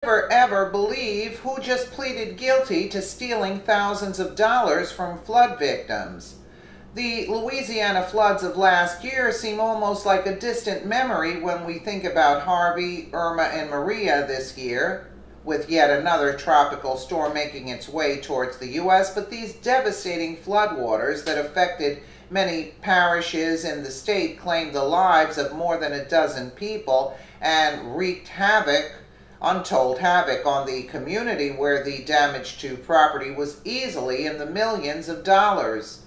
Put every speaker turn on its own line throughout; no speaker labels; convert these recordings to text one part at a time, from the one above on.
Ever believe who just pleaded guilty to stealing thousands of dollars from flood victims. The Louisiana floods of last year seem almost like a distant memory when we think about Harvey, Irma, and Maria this year, with yet another tropical storm making its way towards the U.S. But these devastating floodwaters that affected many parishes in the state claimed the lives of more than a dozen people and wreaked untold havoc on the community, where the damage to property was easily in the millions of dollars.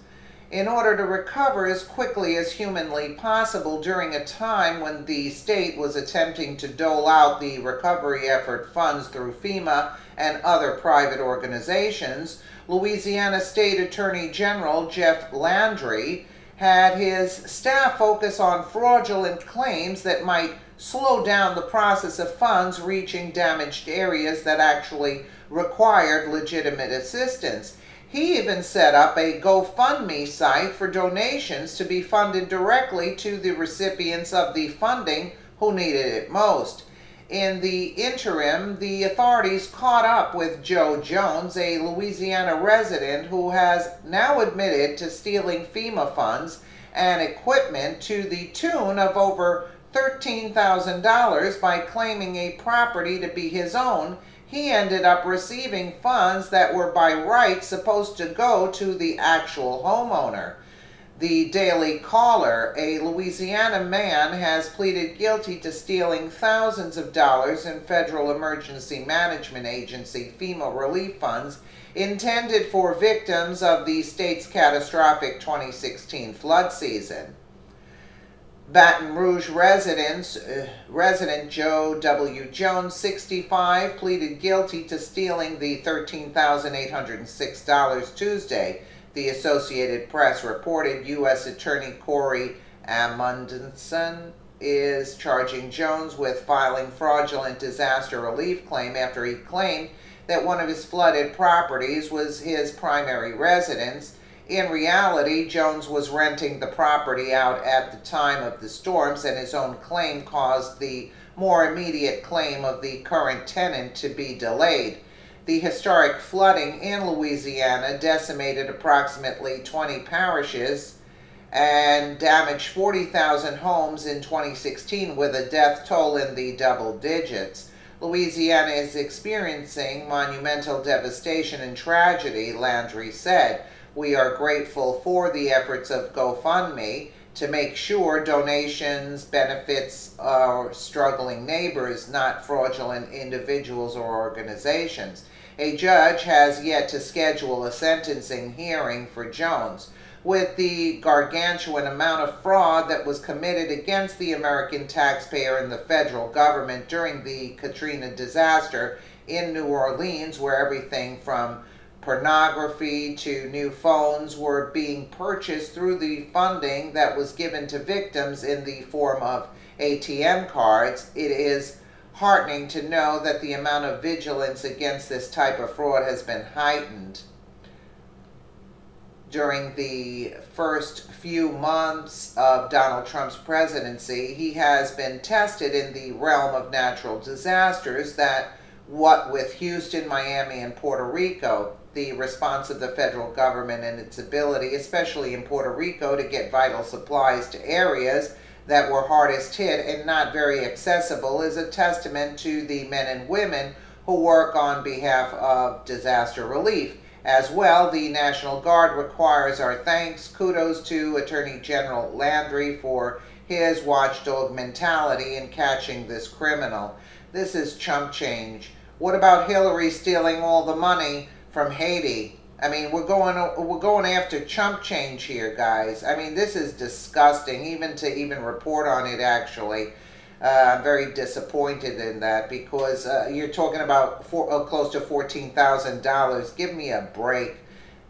In order to recover as quickly as humanly possible during a time when the state was attempting to dole out the recovery effort funds through FEMA and other private organizations, Louisiana State Attorney General Jeff Landry had his staff focus on fraudulent claims that might slow down the process of funds reaching damaged areas that actually required legitimate assistance. He even set up a GoFundMe site for donations to be funded directly to the recipients of the funding who needed it most. In the interim, the authorities caught up with Joe Jones, a Louisiana resident who has now admitted to stealing FEMA funds and equipment to the tune of over $13,000 by claiming a property to be his own. He ended up receiving funds that were by right supposed to go to the actual homeowner. The Daily Caller, a Louisiana man has pleaded guilty to stealing thousands of dollars in Federal Emergency Management Agency FEMA relief funds intended for victims of the state's catastrophic 2016 flood season. Baton Rouge resident Joe W. Jones, 65, pleaded guilty to stealing the $13,806 Tuesday. The Associated Press reported U.S. Attorney Corey Amundsen is charging Jones with filing fraudulent disaster relief claim after he claimed that one of his flooded properties was his primary residence. In reality, Jones was renting the property out at the time of the storms, and his own claim caused the more immediate claim of the current tenant to be delayed. The historic flooding in Louisiana decimated approximately 20 parishes and damaged 40,000 homes in 2016, with a death toll in the double digits. Louisiana is experiencing monumental devastation and tragedy, Landry said. We are grateful for the efforts of GoFundMe to make sure donations benefits our struggling neighbors, not fraudulent individuals or organizations. A judge has yet to schedule a sentencing hearing for Jones. With the gargantuan amount of fraud that was committed against the American taxpayer and the federal government during the Katrina disaster in New Orleans, where everything from pornography to new phones were being purchased through the funding that was given to victims in the form of ATM cards, it is heartening to know that the amount of vigilance against this type of fraud has been heightened. During the first few months of Donald Trump's presidency, he has been tested in the realm of natural disasters, what with Houston, Miami, and Puerto Rico. The response of the federal government and its ability, especially in Puerto Rico, to get vital supplies to areas that were hardest hit and not very accessible is a testament to the men and women who work on behalf of disaster relief. As well, the National Guard requires our thanks. Kudos to Attorney General Landry for his watchdog mentality in catching this criminal. This is chump change. What about Hillary stealing all the money from Haiti? I mean, we're going after chump change here, guys. I mean, this is disgusting. Even report on it, actually, I'm very disappointed in that, because you're talking about close to $14,000. Give me a break.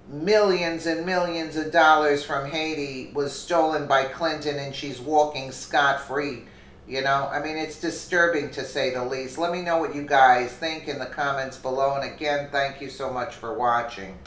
Millions and millions of dollars from Haiti was stolen by Clinton, and she's walking scot-free. You know, I mean, it's disturbing to say the least. Let me know what you guys think in the comments below. And again, thank you so much for watching.